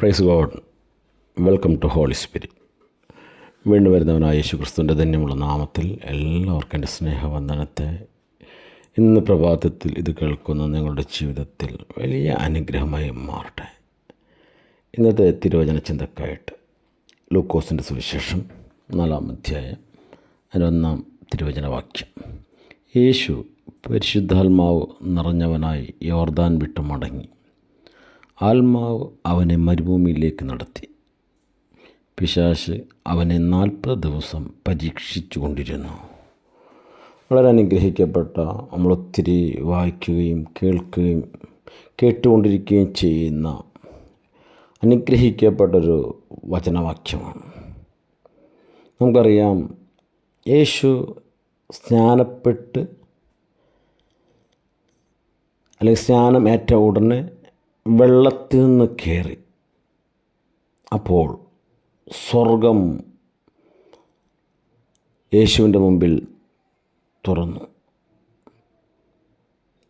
Price God. Welcome to Holy Spirit. വീണ്ടും വരുന്നവനായ യേശു ക്രിസ്തുവിൻ്റെ ധന്യമുള്ള നാമത്തിൽ എല്ലാവർക്കും എൻ്റെ സ്നേഹവന്ദനത്തെ. ഇന്ന് പ്രഭാതത്തിൽ ഇത് കേൾക്കുന്ന നിങ്ങളുടെ ജീവിതത്തിൽ വലിയ അനുഗ്രഹമായി മാറട്ടെ. ഇന്നത്തെ തിരുവചന ചിന്തക്കായിട്ട് ലൂക്കോസിൻ്റെ സുവിശേഷം 4-ാം അധ്യായം 1 തിരുവചനവാക്യം. യേശു പരിശുദ്ധാത്മാവ് നിറഞ്ഞവനായി യോർദാൻ വിട്ട് മടങ്ങി. ആത്മാവ് അവനെ മരുഭൂമിയിലേക്ക് നടത്തി. പിശാച് അവനെ 40 ദിവസം പരീക്ഷിച്ചു കൊണ്ടിരുന്നു. വളരെ അനുഗ്രഹിക്കപ്പെട്ട, നമ്മളൊത്തിരി വായിക്കുകയും കേട്ടുകൊണ്ടിരിക്കുകയും ചെയ്യുന്ന അനുഗ്രഹിക്കപ്പെട്ടൊരു വചനവാക്യമാണ്. നമുക്കറിയാം, യേശു സ്നാനപ്പെട്ട് അല്ലെങ്കിൽ സ്നാനമേറ്റ ഉടനെ വെള്ളത്തിൽ നിന്ന് കയറി. അപ്പോൾ സ്വർഗം യേശുവിൻ്റെ മുമ്പിൽ തുറന്നു.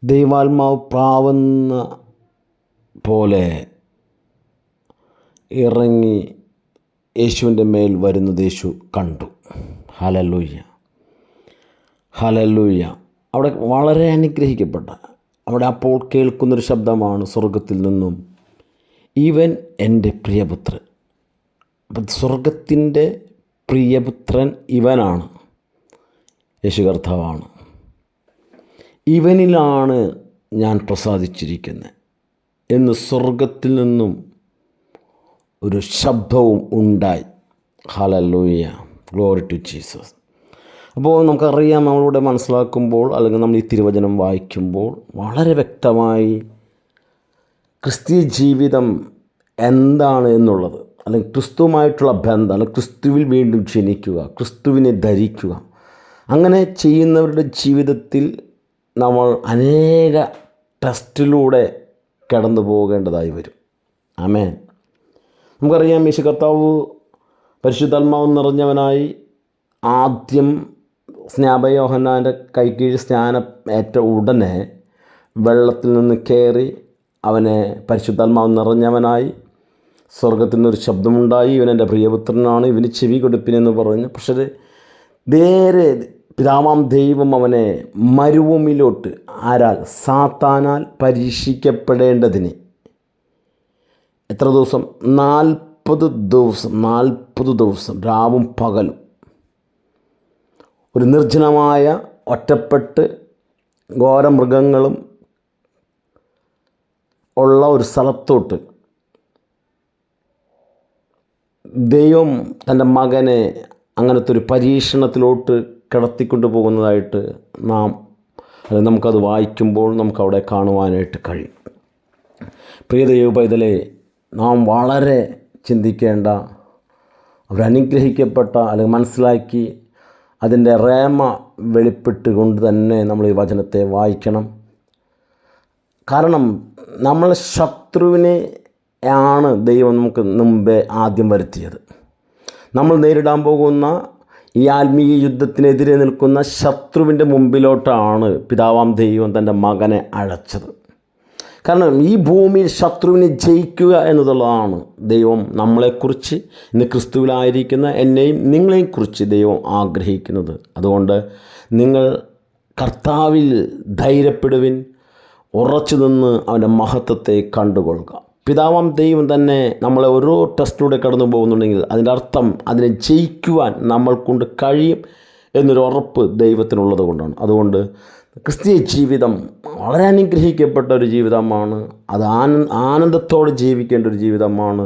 ദൈവാത്മാവ് പ്രാവുന്ന പോലെ ഇറങ്ങി യേശുവിൻ്റെ മേൽ വരുന്നത് യേശു കണ്ടു. Hallelujah, hallelujah. അവിടെ വളരെ അനുഗ്രഹിക്കപ്പെട്ട, അവിടെ അപ്പോൾ കേൾക്കുന്നൊരു ശബ്ദമാണ് സ്വർഗത്തിൽ നിന്നും, ഇവൻ എൻ്റെ പ്രിയപുത്രൻ. അപ്പം സ്വർഗത്തിൻ്റെ പ്രിയപുത്രൻ ഇവനാണ്, യേശു കർത്താവാണ്. ഇവനിലാണ് ഞാൻ പ്രസാദിച്ചിരിക്കുന്നത് എന്ന് സ്വർഗത്തിൽ നിന്നും ഒരു ശബ്ദവും ഉണ്ടായി. Hallelujah, glory to Jesus. അപ്പോൾ നമുക്കറിയാം, നമ്മളിവിടെ മനസ്സിലാക്കുമ്പോൾ അല്ലെങ്കിൽ നമ്മൾ ഈ തിരുവചനം വായിക്കുമ്പോൾ വളരെ വ്യക്തമായി ക്രിസ്തീയ ജീവിതം എന്താണ് എന്നുള്ളത്, അല്ലെങ്കിൽ ക്രിസ്തുവുമായിട്ടുള്ള ബന്ധം, അല്ലെങ്കിൽ ക്രിസ്തുവിൽ വീണ്ടും ജനിക്കുക, ക്രിസ്തുവിനെ ധരിക്കുക, അങ്ങനെ ചെയ്യുന്നവരുടെ ജീവിതത്തിൽ നമ്മൾ അനേക ടെസ്റ്റിലൂടെ കടന്നു പോകേണ്ടതായി വരും. ആമേൻ. നമുക്കറിയാം, യേശു കർത്താവ് പരിശുദ്ധാത്മാവ് നിറഞ്ഞവനായി ആദ്യം സ്നാപക-യോഹന്നാൻ്റെ കൈക്കീഴിൽ സ്നാനം ഏറ്റ ഉടനെ വെള്ളത്തിൽ നിന്ന് കയറി അവനെ പരിശുദ്ധാത്മാവ് നിറഞ്ഞവനായി സ്വർഗത്തിൽ നിന്നൊരു ശബ്ദമുണ്ടായി, ഇവൻ എൻ്റെ പ്രിയപുത്രനാണ്, ഇവന് ചെവി കൊടുപ്പിനെന്ന് പറഞ്ഞു. പക്ഷേ നേരെ പിതാവാം ദൈവം അവനെ മരുഭൂമിയിലോട്ട്, ആരാൽ? സാത്താനാൽ പരീക്ഷിക്കപ്പെടേണ്ടതിന് എത്ര ദിവസം? 40 ദിവസം രാവും പകലും ഒരു നിർജ്ജനമായ, ഒറ്റപ്പെട്ട് ഘോരമൃഗങ്ങളും ഉള്ള ഒരു സ്ഥലത്തോട്ട് ദൈവം തൻ്റെ മകനെ അങ്ങനത്തെ ഒരു പരീക്ഷണത്തിലോട്ട് കിടത്തിക്കൊണ്ടു പോകുന്നതായിട്ട് നമുക്കത് വായിക്കുമ്പോൾ നമുക്കവിടെ കാണുവാനായിട്ട് കഴിയും. പ്രിയ ദൈവപൈതലേ, നാം വളരെ ചിന്തിക്കേണ്ട, അവരനുഗ്രഹിക്കപ്പെട്ട, അല്ലെങ്കിൽ മനസ്സിലാക്കി അതിൻ്റെ റേമ വെളിപ്പെട്ടുകൊണ്ട് തന്നെ നമ്മൾ ഈ വചനത്തെ വായിക്കണം. കാരണം നമ്മൾ ശത്രുവിനെ ആണ് ദൈവം നമുക്ക് മുമ്പേ ആദ്യം വരുത്തിയത്. നമ്മൾ നേരിടാൻ പോകുന്ന ഈ ആത്മീയ യുദ്ധത്തിനെതിരെ നിൽക്കുന്ന ശത്രുവിൻ്റെ മുമ്പിലോട്ടാണ് പിതാവാം ദൈവം തൻ്റെ മകനെ അയച്ചത്. കാരണം ഈ ഭൂമിയിൽ ശത്രുവിനെ ജയിക്കുക എന്നതുള്ളതാണ് ദൈവം നമ്മളെക്കുറിച്ച്, ഇന്ന് ക്രിസ്തുവിലായിരിക്കുന്ന എന്നെയും നിങ്ങളെക്കുറിച്ച് ദൈവം ആഗ്രഹിക്കുന്നത്. അതുകൊണ്ട് നിങ്ങൾ കർത്താവിൽ ധൈര്യപ്പെടുവിൻ, ഉറച്ചു നിന്ന് അവൻ്റെ മഹത്വത്തെ കണ്ടുകൊള്ളുക. പിതാവാം ദൈവം തന്നെ നമ്മളെ ഓരോ ടെസ്റ്റിലൂടെ കടന്നു പോകുന്നുണ്ടെങ്കിൽ അതിൻ്റെ അർത്ഥം അതിനെ ജയിക്കുവാൻ നമ്മൾ കൊണ്ട് കഴിയും എന്നൊരു ഉറപ്പ് ദൈവത്തിനുള്ളത് കൊണ്ടാണ്. അതുകൊണ്ട് ക്രിസ്തീയ ജീവിതം വളരെ അനുഗ്രഹിക്കപ്പെട്ട ഒരു ജീവിതമാണ്. അത് ആനന്ദത്തോടെ ജീവിക്കേണ്ട ഒരു ജീവിതമാണ്.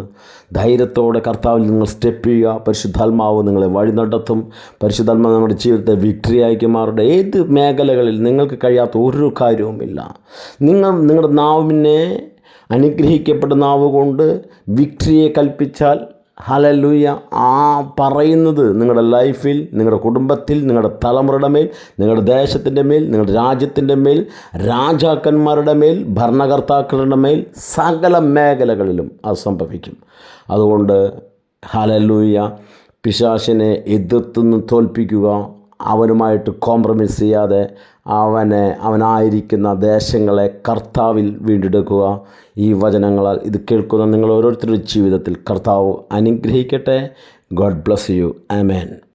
ധൈര്യത്തോടെ കർത്താവിൽ നിങ്ങൾ സ്റ്റെപ്പ് ചെയ്യുക. പരിശുദ്ധാത്മാവ് നിങ്ങളെ വഴി നടത്തും. പരിശുദ്ധാത്മാവ് നിങ്ങളുടെ ജീവിതത്തെ വിക്ടറിയാക്കി മാറും. ഏത് മേഖലകളിൽ നിങ്ങൾക്ക് കഴിയാത്ത ഒരു കാര്യവുമില്ല. നിങ്ങളുടെ നാവിനെ അനുഗ്രഹിക്കപ്പെട്ട നാവ് കൊണ്ട് വിക്ടറിയെ കൽപ്പിച്ചാൽ, ഹല്ലേലൂയ, ആ പറയുന്നത് നിങ്ങളുടെ ലൈഫിൽ, നിങ്ങളുടെ കുടുംബത്തിൽ, നിങ്ങളുടെ തലമുറയുടെ മേൽ, നിങ്ങളുടെ ദേശത്തിൻ്റെ മേൽ, നിങ്ങളുടെ രാജ്യത്തിൻ്റെ മേൽ, രാജാക്കന്മാരുടെ മേൽ, ഭരണകർത്താക്കളുടെ മേൽ, സകല മേഖലകളിലും അത് സംഭവിക്കും. അതുകൊണ്ട് ഹല്ലേലൂയ, പിശാചിനെ എതിർത്തുനിന്ന് തോൽപ്പിക്കുക, അവനുമായിട്ട് കോംപ്രമൈസ് ചെയ്യാതെ അവനായിരിക്കുന്ന ദേശങ്ങളെ കർത്താവിൽ വീണ്ടെടുക്കുക. ഈ വചനങ്ങളാൽ ഇത് കേൾക്കുന്ന നിങ്ങൾ ഓരോരുത്തരുടെ ജീവിതത്തിൽ കർത്താവ് അനുഗ്രഹിക്കട്ടെ. God bless you. ആമേൻ.